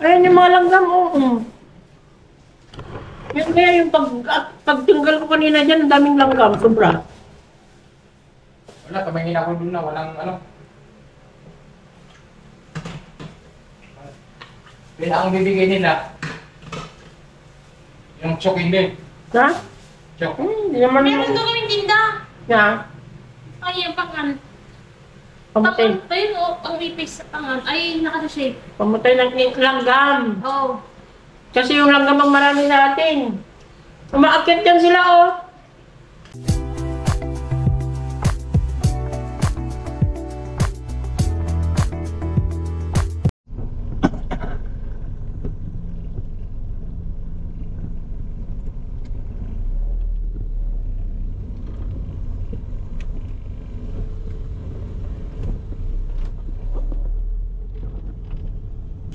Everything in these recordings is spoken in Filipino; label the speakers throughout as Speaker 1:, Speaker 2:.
Speaker 1: Ayan yung mga langgam, oo. Yan kaya yung pagtinggal ko kanina dyan, ang daming langgam, sobra.
Speaker 2: Wala, tumingin ako dun na walang ano. Kaya ang bibigay nila, yung chok hindi.
Speaker 1: Ha?
Speaker 2: Chok.
Speaker 1: Hindi naman.
Speaker 3: Meron doon kaming tinda.
Speaker 1: Yeah.
Speaker 3: Ay, yung pangan.
Speaker 1: Pamatay.
Speaker 3: Pangan, ayun o, ang ipis sa pangan. Ay, nakasa-shape.
Speaker 1: Pamatay ng langgam.
Speaker 3: Oo. Oh.
Speaker 1: Kasi yung langgam ang marami sa atin. Umaakyat yan sila, oh.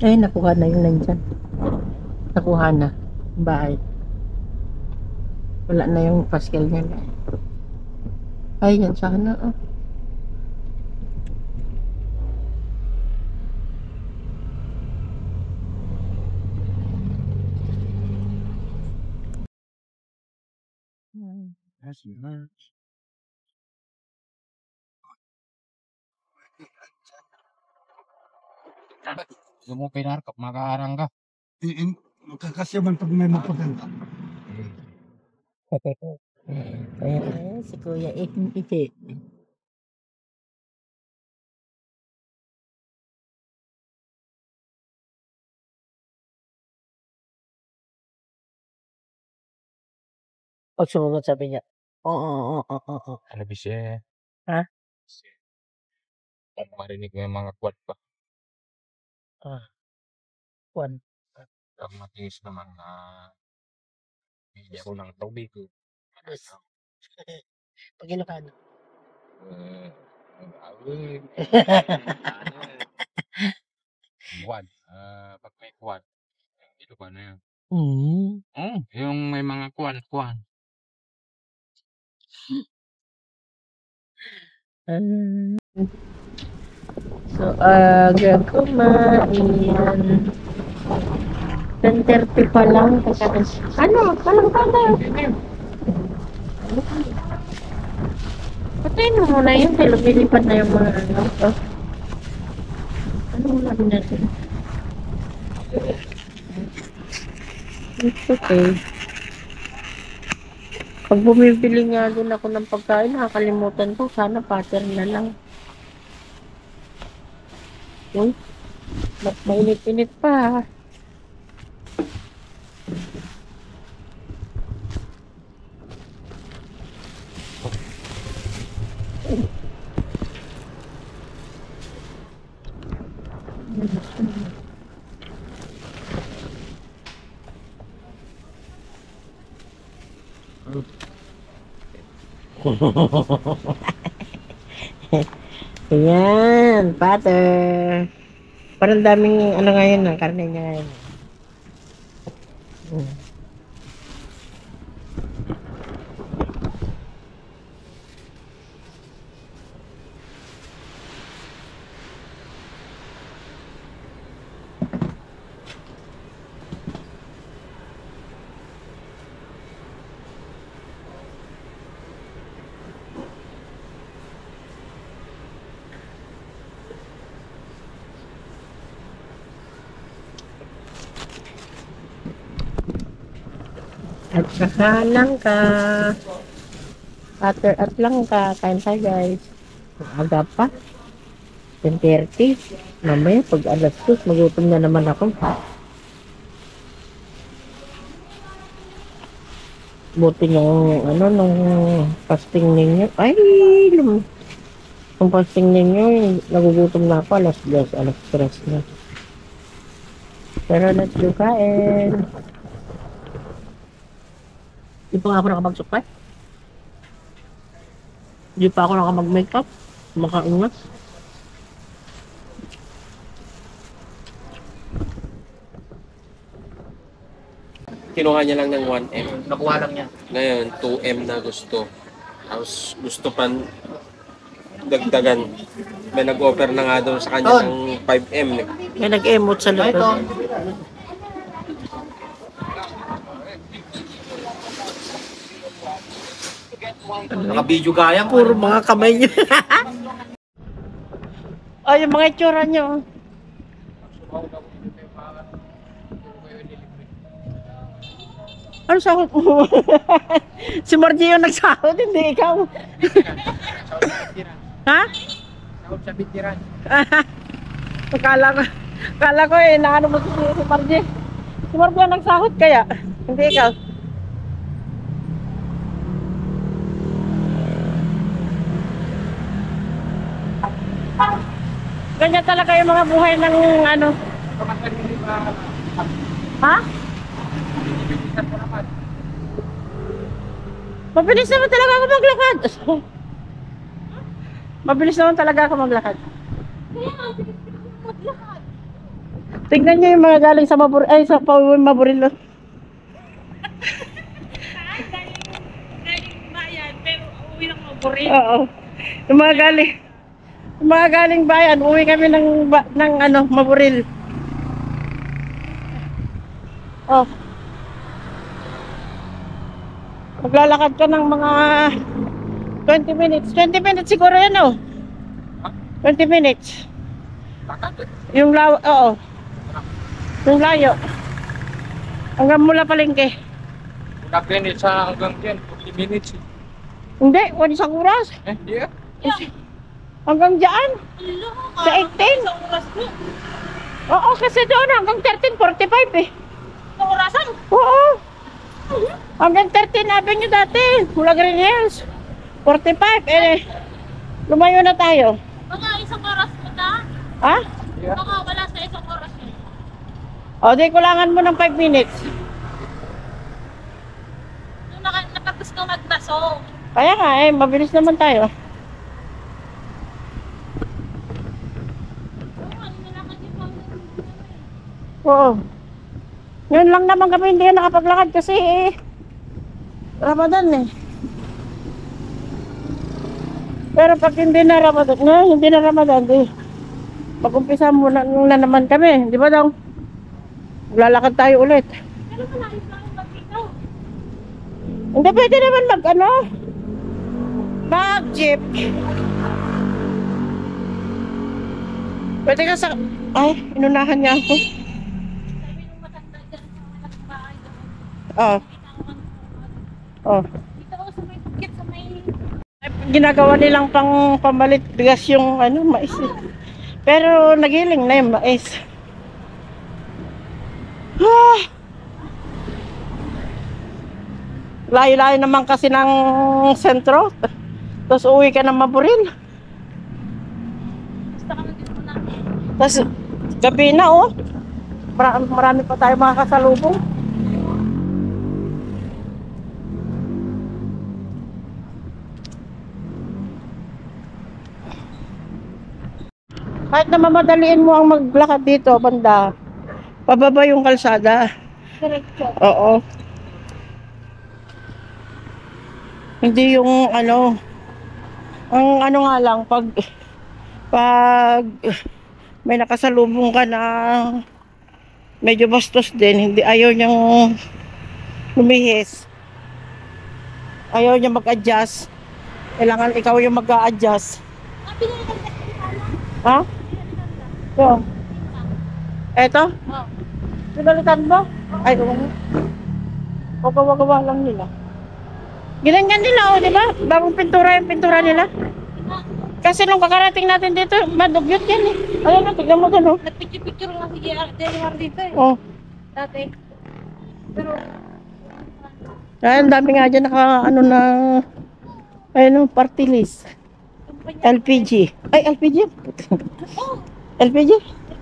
Speaker 1: Ay, nakuha na yung nandyan. Nakuha na. Bahay. Wala na yung paskel niya. Ay, yan sana, oh.
Speaker 2: That's nice. Yung mo pinarkap, makaharang ka.
Speaker 4: Magkakasya man pag may magpaganda.
Speaker 1: Si Kuya Iti. Pag sumunod sabi niya, oo.
Speaker 2: Ano bisya?
Speaker 1: Ha?
Speaker 2: Kung marinig mo yung mga kwat pa.
Speaker 1: Juan.
Speaker 2: Ang matiis naman na hindi ako ng tubig ko.
Speaker 1: Pag Ilocano.
Speaker 2: Awin. Kwat. Pag may kwat. Ito pa na yan. Yung may mga kwan.
Speaker 1: So, aga kumain. 10:30 pa lang. Ano? Walang pala. Patayin mo muna yun. Lumilipad na yung mga ano. Ano muna natin? It's okay. Pag bumibili nga din ako ng pagkain, nakakalimutan ko. Sana pattern na lang. Uy, mas mainit-init pa. Ayan, butter. Parang daming ano ngayon ng karne niya ngayon. At saka langka. Butter at langka. Kain tayo guys. Aga pa. 10:30. Mamaya pag alas 2, magutom na naman ako. Buti yung ano nung fasting ninyo. Ay, nung fasting ninyo, nagugutom na ako. Alas 2, alas 3 na. Pero let's do kain. Di pa nga ako nakapagsukat. Di pa ako nakapag-makeup. Makaingat.
Speaker 5: Kinuha niya lang ng 1M.
Speaker 2: Nakuha lang niya.
Speaker 5: Ngayon, 2M na gusto. Tapos gusto pa dagdagan. May nag-offer na nga doon sa kanya ng 5M.
Speaker 1: May nag-emote sa likod.
Speaker 5: Naka-video kaya mo.
Speaker 1: Puro mga kamay niyo. Ay, yung mga itsura niyo. Ano sahod mo? Si Margie yung nagsahod, hindi ikaw. Ha?
Speaker 2: Sahod sa bitiran.
Speaker 1: Akala ko naano mo si Margie. Si Margie ang nagsahod kaya, hindi ikaw. Ganyan talaga yung mga buhay ng ano. Ha? Mabilis naman talaga ako maglakad. Mabilis naman talaga ako maglakad. Tignan niyo yung mga galing sa Maburil, ay sa Maburil.
Speaker 3: Galing bayan, pero uwi ng Maburil.
Speaker 1: Oo. Yung mga galing bayan, uwi kami ng ano, Maburil. Oh. Maglalakad ka ng mga 20 minutes. 20 minutes siguro yan, oh. 20 minutes. Yung oo. Yung layo. Hanggang mula palengke.
Speaker 2: Nakakinit sa hanggang 10, 40 minutes.
Speaker 1: Hindi, wala isang oras.
Speaker 2: Yeah.
Speaker 1: Hanggang dyan. Sa 18.
Speaker 3: Oras mo.
Speaker 1: Oo, kasi doon hanggang 13:45 eh.
Speaker 3: Orasan.
Speaker 1: Oo. Hanggang 13 Avenue dati. Mula Green Hills. 45. Lumayo na tayo.
Speaker 3: Mga isang oras mo na.
Speaker 1: Ha?
Speaker 3: Mga wala sa isang oras mo.
Speaker 1: O, di kulangan mo ng 5 minutes.
Speaker 3: Nung natapos ko magbaso.
Speaker 1: Kaya nga mabilis naman tayo. Oo. Ngayon lang naman kami hindi nakapaglakad kasi Ramadan eh. Pero pag hindi na Ramadan, mag-umpisa muna na naman kami, di ba daw? Lalakad tayo ulit.
Speaker 3: Pero malayo lang yung magpito.
Speaker 1: Hindi pwede naman mag-jeep. Pwede ka sa... Ay, inunahan niya ako.
Speaker 3: Sabi nung matanda dyan sa mga bahay doon.
Speaker 1: Oh. Oh.
Speaker 3: Dito ako sa may bukit sa may...
Speaker 1: Ginagawa nilang pang pamalit bigas yung mais. Pero nagiling na yung mais. Layo-layo naman kasi ng sentro. Tapos uwi ka ng Maburil.
Speaker 3: Basta kami dito na.
Speaker 1: Tapos gabi na marami pa tayo mga kasalubong. Kahit na mamadaliin mo ang maglakad dito, banda, pababa yung kalsada.
Speaker 3: Diretso.
Speaker 1: Oo. Hindi yung ang nga lang, pag may nakasalubong ka na medyo bastos din, hindi ayaw niyang lumihis. Ayaw niya mag-adjust. Kailangan ikaw yung mag-a-adjust. Ha? Yo. Eto?
Speaker 3: Oh.
Speaker 1: Pinalitan mo? Ay, o gawa-gawa lang nila. Ginanyan nila, di ba? Bagong pintura yung pintura nila. Kasi nung kakarating natin dito, madugyot yan eh. Ayun, tignan mo doon,
Speaker 3: Nagpicture-picture lang si JR dito eh.
Speaker 1: Oh.
Speaker 3: Dati. Pero...
Speaker 1: Ay, ang dami nga dyan party list. LPG. Ay, LPG?
Speaker 3: Oh!
Speaker 1: LPG?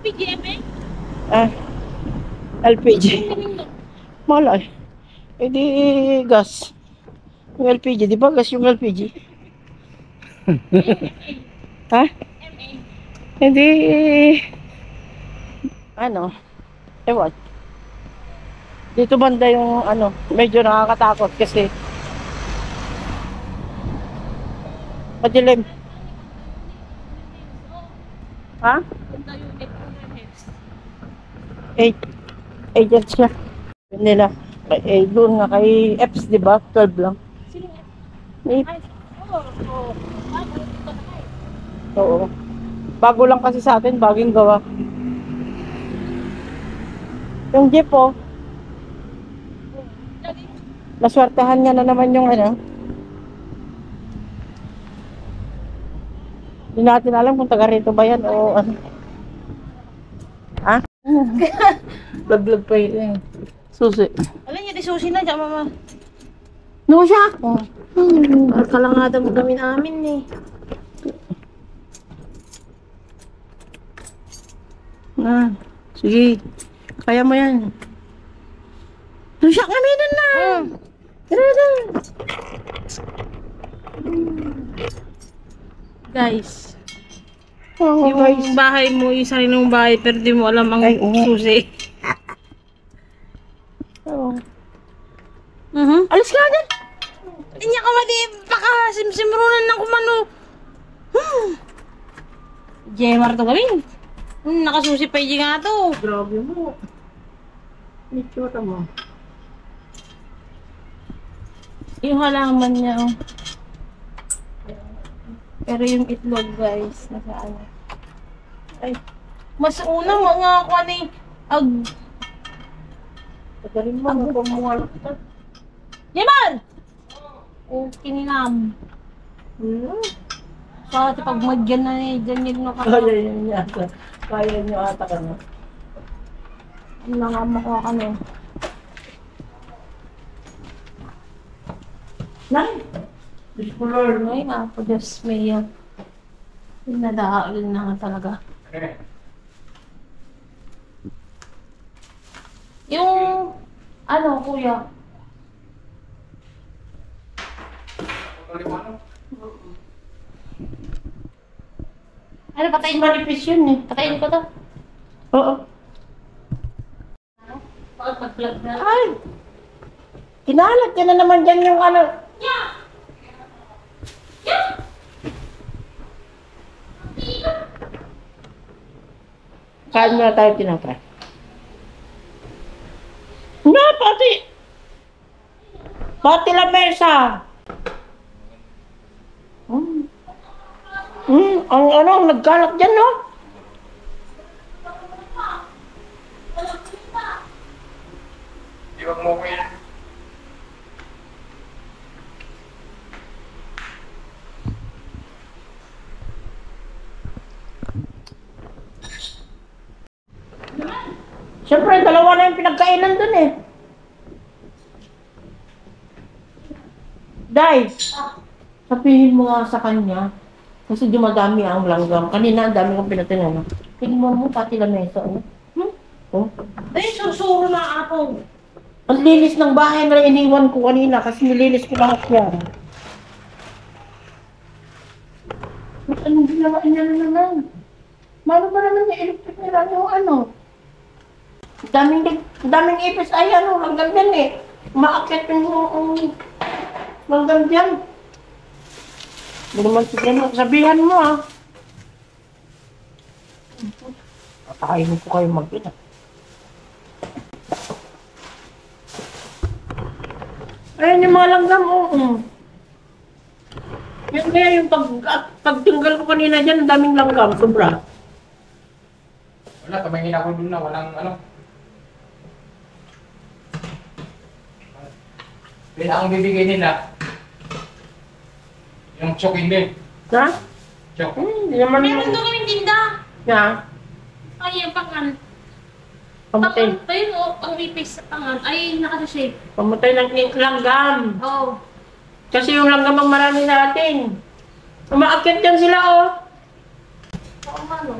Speaker 3: PGMA?
Speaker 1: Ah, LPG. Malay. Eh di gas. Yung LPG, di ba gas yung LPG? Ha?
Speaker 3: MA.
Speaker 1: Hindi, ewan. Dito banda yung medyo nakakatakot kasi madilim. Ha?
Speaker 3: Punta unit ko na next.
Speaker 1: 8. 8 yan siya. Yun nila. Doon nga kay Eps, di ba? 12 lang.
Speaker 3: Sino yan?
Speaker 1: May,
Speaker 3: Ay, oo. Bago dito na kayo.
Speaker 1: oo. Bago lang kasi sa atin, bagong gawa. Yung jeep, oh.
Speaker 3: Lagi.
Speaker 1: Naswertehan niya na naman yung ano. Hindi natin alam kung taga rito ba yan o ano. Ha? Vlog-vlog pa yun eh. Susi.
Speaker 3: Alam niya, di susi na dyan, mama.
Speaker 1: No siya? Oh.
Speaker 3: Kalangada mo kami namin eh.
Speaker 1: Sige. Kaya mo yan. No siya kami na. Tara.
Speaker 3: Guys,
Speaker 1: Oh,
Speaker 3: yung
Speaker 1: guys.
Speaker 3: bahay mo, yung sarili mong bahay, pero di mo alam ang
Speaker 1: Ay, oo.
Speaker 3: susi.
Speaker 1: Oh.
Speaker 3: Alis ka agad. Hindi niya ka mali, baka simsimrunan ng kumano. Jemar to gawin. Nakasusi pa yung nga to.
Speaker 1: Grabe mo. Itsura mo.
Speaker 3: Yung halaman niya, oh. Pero yung itlog, guys, nasa ano. Ay, mas una mga kwan eh.
Speaker 1: Tagalin mo. Magpamuwalak ka.
Speaker 3: Jemar! Oh, kininam. So, pag magyan na ni Daniel no ka.
Speaker 1: Kaya yun yata. Kaya nyo ata ka na.
Speaker 3: Ano nga mo ko kami.
Speaker 1: Nay! Diyos ko Lord.
Speaker 3: Ay, nga po, Diyos may pinadaal na nga talaga. Yung, ano, kuya, ano, patayin mo?
Speaker 1: Manipis yun eh.
Speaker 3: Patayin ko to.
Speaker 1: Oo.
Speaker 3: Bakit mag-vlog na?
Speaker 1: Ay! Kinalat ka na naman dyan yung ano. Kain muna tayo tinapay. Na, pati! Pati la mesa! Ang ano, nagkalak dyan, no?
Speaker 2: Iwag mo ko yan.
Speaker 1: Siyempre, dalawa na yung pinagkainan dun eh. Day, sabihin mo nga sa kanya, kasi dumadami ang langgam. Kanina, ang dami kong pinatinan. Tingnan mo, pati lamesa. Oh. Oh.
Speaker 3: Ay, susuro na ako.
Speaker 1: Ang linis ng bahay na iniwan ko kanina kasi nilinis ko lahat yan. Ba't anong ginawa niya na naman? Mano ba naman yung electric nila yung ano? Daming ipis ay ano, langgam yan eh. Maakit yung langgam dyan. Hindi naman sigyan, sabihan mo ah. Pakainin ko kayo mag-ina. Ayun yung mga langgam, oo. Yan kaya yung pagtinggal ko kanina dyan, ang daming langgam, sobra.
Speaker 2: Wala, tumingin ako dun na walang ano. Kaya ang bibigay nila, yung chok hindi.
Speaker 1: Ha?
Speaker 2: Chok.
Speaker 1: Hindi naman
Speaker 3: Meron doon kaming tinda.
Speaker 1: Yeah.
Speaker 3: Ay, yung pangan.
Speaker 1: Pamatay.
Speaker 3: Pangan pa yun, oh, ang ipis sa pangan. Ay, nakasashape.
Speaker 1: Pamatay ng langgam.
Speaker 3: Oo.
Speaker 1: Kasi yung langgam ang marami natin. Umaakit yan sila, oh.
Speaker 3: Oo, ano.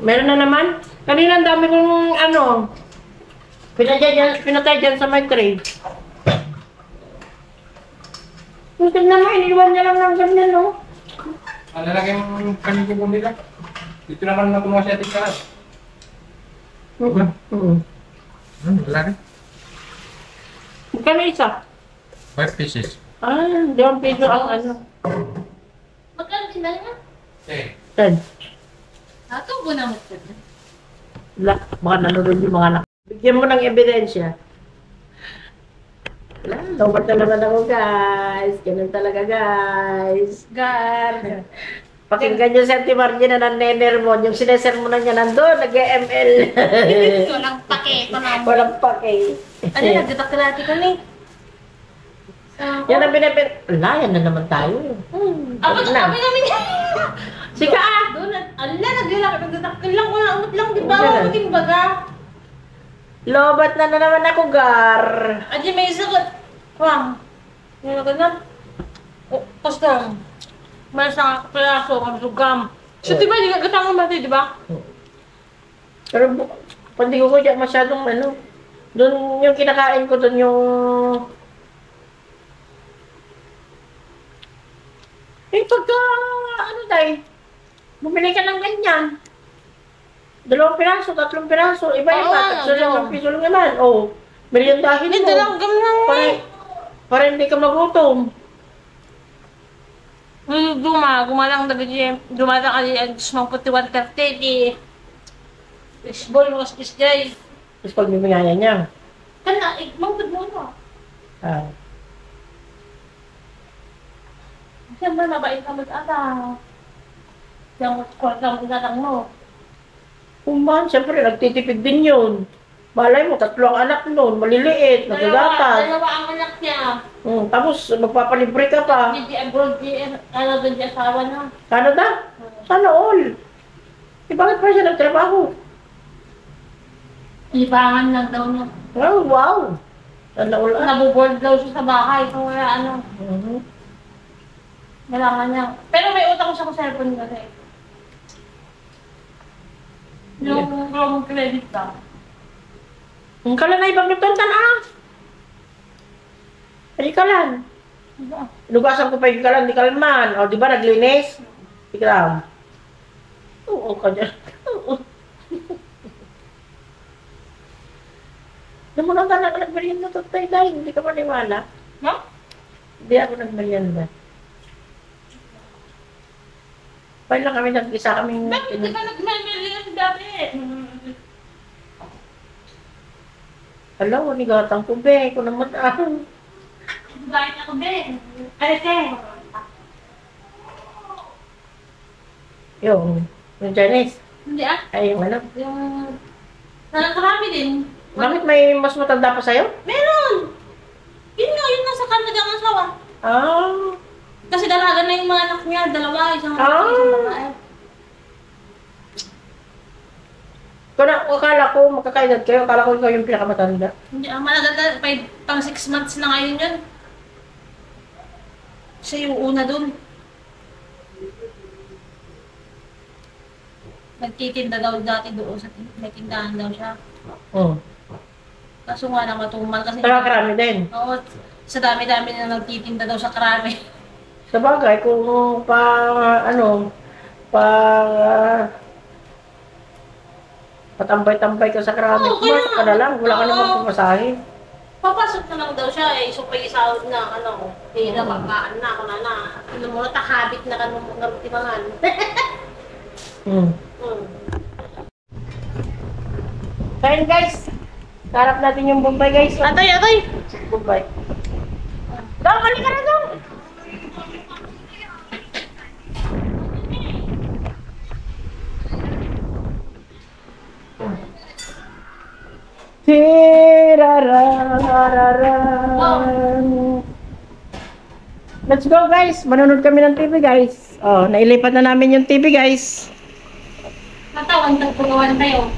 Speaker 1: Meron na naman. Kanina ang dami kong ano, pinatay dyan sa may tray. Tignan mo, iniwan niya lang ng ganyan, no?
Speaker 2: Ang lalaki yung kanina nila. Dito naman na kumuha siya tingkalan. Lalaki.
Speaker 1: Magkano isa?
Speaker 2: 5 pieces.
Speaker 1: Ah, 2 piso ang ano.
Speaker 3: Magkano tinda niya?
Speaker 2: Eh,
Speaker 1: 10.
Speaker 3: Natubo na mo.
Speaker 1: Wala, baka nanonood yung mga anak. Bigyan mo ng ebidensya. Wala, lobat na naman ako, guys. Ganun talaga, guys.
Speaker 3: Gar.
Speaker 1: Pakinggan nyo si Auntie Margie na nanenermon. Yung sinesermonan niya nandun, nag-ML.
Speaker 3: Walang pake.
Speaker 1: Walang pake.
Speaker 3: Ano, nagdedakalati ka ni?
Speaker 1: Yan ang binibit. Wala, yan na naman tayo.
Speaker 3: Abot
Speaker 1: na.
Speaker 3: kami namin.
Speaker 1: Sika ah!
Speaker 3: Doon, nagdedakal lang ko na amot lang, di ba?
Speaker 1: Yan.
Speaker 3: Mating baga.
Speaker 1: Lobat na naman ako, Gar.
Speaker 3: Adi, may sagot. Wang. Yan ako na. Tapos lang. May isang piraso, kamsugam. So, di ba, di ka gatangan mati, di ba?
Speaker 1: Pero pandi ko dyan masyadong ano. Doon yung kinakain ko doon yung... Eh, pagka, ano tayo, bumili ka ng ganyan. 2 piraso, 3 piraso, iba-iba.
Speaker 3: Oo,
Speaker 1: So, 5 piso lang naman. Oh, meriendahin
Speaker 3: Hindi,
Speaker 1: mo.
Speaker 3: dalang gam lang eh.
Speaker 1: Para hindi ka magutom.
Speaker 3: Gumalang dumadang ali ang sumang puti 130 di baseball was this day.
Speaker 1: Tapos pag bibigyan niya.
Speaker 3: Kana, mangkod mo no.
Speaker 1: Ah.
Speaker 3: Siyempre, mabait ka mag-ata. Yung kwarta mo ginatang mo.
Speaker 1: Kuman, siyempre, nagtitipid din yun. Malay mo, 3 ang anak nun, maliliit, nagagatas.
Speaker 3: Dalawa ang anak niya.
Speaker 1: Tapos, magpapalibre ka pa.
Speaker 3: Hindi abroad, ano doon di asawa na.
Speaker 1: Canada? Sana all. Eh, bakit pa siya nagtrabaho?
Speaker 3: Libangan lang daw niya.
Speaker 1: Oh, wow. Sana all.
Speaker 3: Nabuboard daw siya sa bahay. Kung wala ano. Kailangan niya. Pero may utang siya sa cellphone kasi. Yung home credit ka.
Speaker 1: Ang kalan na ipagluton ka na. Ay, kalan. Lugasan ko pa yung kalan, di kalman. O, di ba, naglinis? Ikaw. Oo ka dyan. Oo. Namunan ka na nagmerienda to tayo dahil hindi ka maniwala.
Speaker 3: No?
Speaker 1: Hindi ako nagmerienda. Paano lang kami nag-isa kaming...
Speaker 3: Bakit hindi ka nag-merienda dati?
Speaker 1: Alam, nigatang ko, be. Kung naman
Speaker 3: Bakit ako din? Ay,
Speaker 1: yung Chinese.
Speaker 3: Hindi ah.
Speaker 1: Ay, yung ano.
Speaker 3: Yung... Nakakarami din.
Speaker 1: Bakit may mas matanda pa sa'yo?
Speaker 3: Meron! Yun nga, yun nasa Canada ang asawa.
Speaker 1: Ah.
Speaker 3: Kasi dalaga na yung mga anak niya, dalawa, isang
Speaker 1: Ah.
Speaker 3: isang babae.
Speaker 1: Kung akala ko magkakaedad kayo, akala ko ikaw yung pinakamatanda.
Speaker 3: Hindi, malaganda, pang 6 months na ngayon yun. Siya yung una dun. Nagtitinda daw dati doon sa may tindahan daw siya.
Speaker 1: Oo.
Speaker 3: Kaso nga na matumal kasi...
Speaker 1: Pero karami din.
Speaker 3: Oo, sa dami-dami na nagtitinda daw sa karami.
Speaker 1: Sa bagay, kung patambay-tambay ka sa karami,
Speaker 3: Oo, kaya
Speaker 1: kumasok ka na lang, wala ka
Speaker 3: oo.
Speaker 1: naman pumasahe.
Speaker 3: Papasok na lang daw siya eh, so pag isahod na, ano, hindi na magkaan na, kung na, ano mo na, takabit na kanong mga timangan.
Speaker 1: Kain guys, harap natin yung Bombay guys.
Speaker 3: Atay!
Speaker 1: Bombay. Daw, balik ka na daw. Let's go guys, manonood kami ng TV guys. Oh, nailipat na namin yung TV guys.
Speaker 3: Natawan, tagpugawan tayo.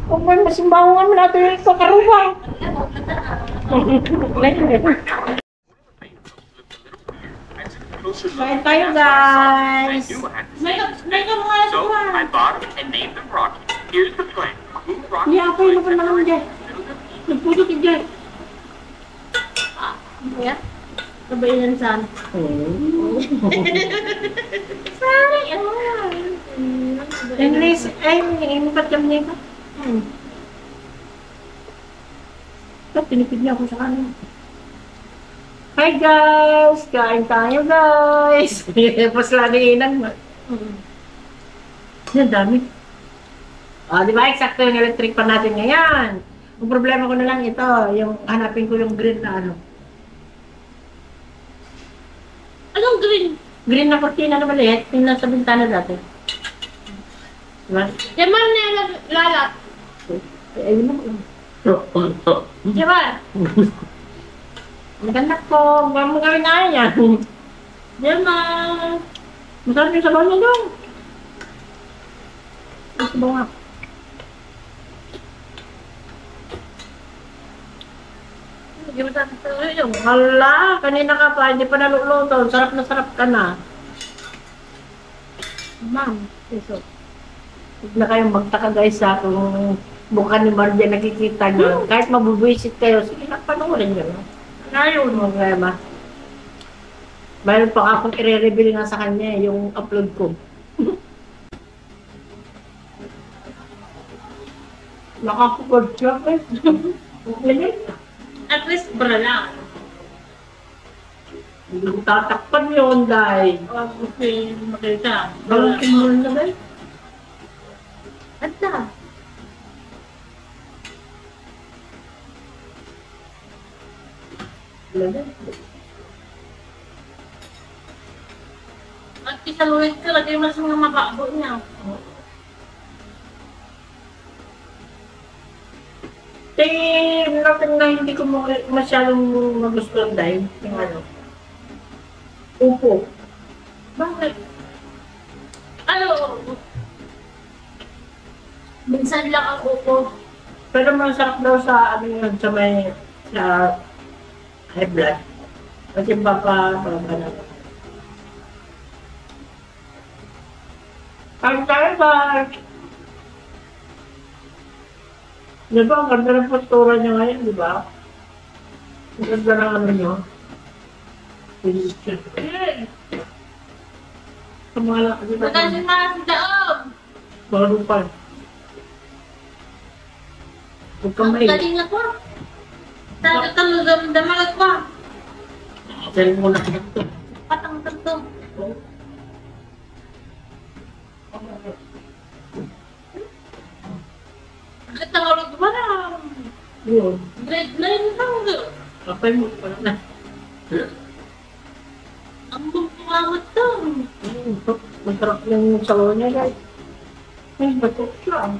Speaker 1: Kung may masimbangan mo natin yung kakaruba. Kain tayo guys.
Speaker 3: May ka mga
Speaker 6: So
Speaker 3: nasuwa.
Speaker 6: I bought them and named them Rocky. Here's the plan. Move Rocky.
Speaker 1: Hindi ako yung naman dyan. Nagputo ka dyan.
Speaker 3: Yeah. Sabay yan saan.
Speaker 1: English, ay, inupat kami niya ito. Ba't tinipid niya ako sa kanin? Hi guys! Kain tayo guys! Pas lagi inang mo. Yan, dami. Di ba? Eksakto yung electric pan natin ngayon. Ang problema ko na lang ito, yung hanapin ko yung green na ano.
Speaker 3: Anong green?
Speaker 1: Green na cortina na maliit, yung nasa bintana dati. Diba?
Speaker 3: Yan man na yung lalat.
Speaker 1: Ayun na.
Speaker 3: Diba?
Speaker 1: Maganda ko, mo gawin na yan.
Speaker 3: Yan na.
Speaker 1: Masarap yung sabaw niya doon. Ang sabaw nga.
Speaker 3: Hindi mo sa yung.
Speaker 1: Hala, kanina ka pa, hindi pa naluluto. Sarap na sarap ka na. Ma'am, iso. Huwag na kayong magtaka guys ha, kung mukha ni Marja nakikita nyo. Kahit mabubuisit kayo, sige lang, panoorin nyo. Ngayon mo nga ba? Mayroon pa akong i-reveal nga sa kanya yung upload ko. Nakakagod siya eh.
Speaker 3: At least bra lang.
Speaker 1: Hindi ko tatakpan yun dahil.
Speaker 3: Huwag mo makita.
Speaker 1: Bangkin mo na ba?
Speaker 3: Ata. At isaluhin ka, lagay mo sa mga mababo niya.
Speaker 1: Natin na hindi ko masyadong magustuhan dahil yung ano. Upo.
Speaker 3: Bakit? Ano? Minsan lang ang upo.
Speaker 1: Pero masarap daw sa ano yun, sa may sa high blood. Kasi ano. Ang tayo ba? Di ba, ang ganda ng postura niya ngayon, di ba? Ang ganda ng ano niyo. Sa mga lakad, di ba?
Speaker 3: Magaling na sa daog.
Speaker 1: Bago pa. Huwag kang
Speaker 3: Ang
Speaker 1: mahilig.
Speaker 3: galing ako. Tatalo damalag pa.
Speaker 1: Sell mo na ito.
Speaker 3: Patang tanto. Bakit ang ulit ba na?
Speaker 1: Yun.
Speaker 3: Grade 9 lang.
Speaker 1: Kapay mo pala na.
Speaker 3: Ang bumpangamot to.
Speaker 1: Masarap yung sabaw niya, guys. Ay, batok siya.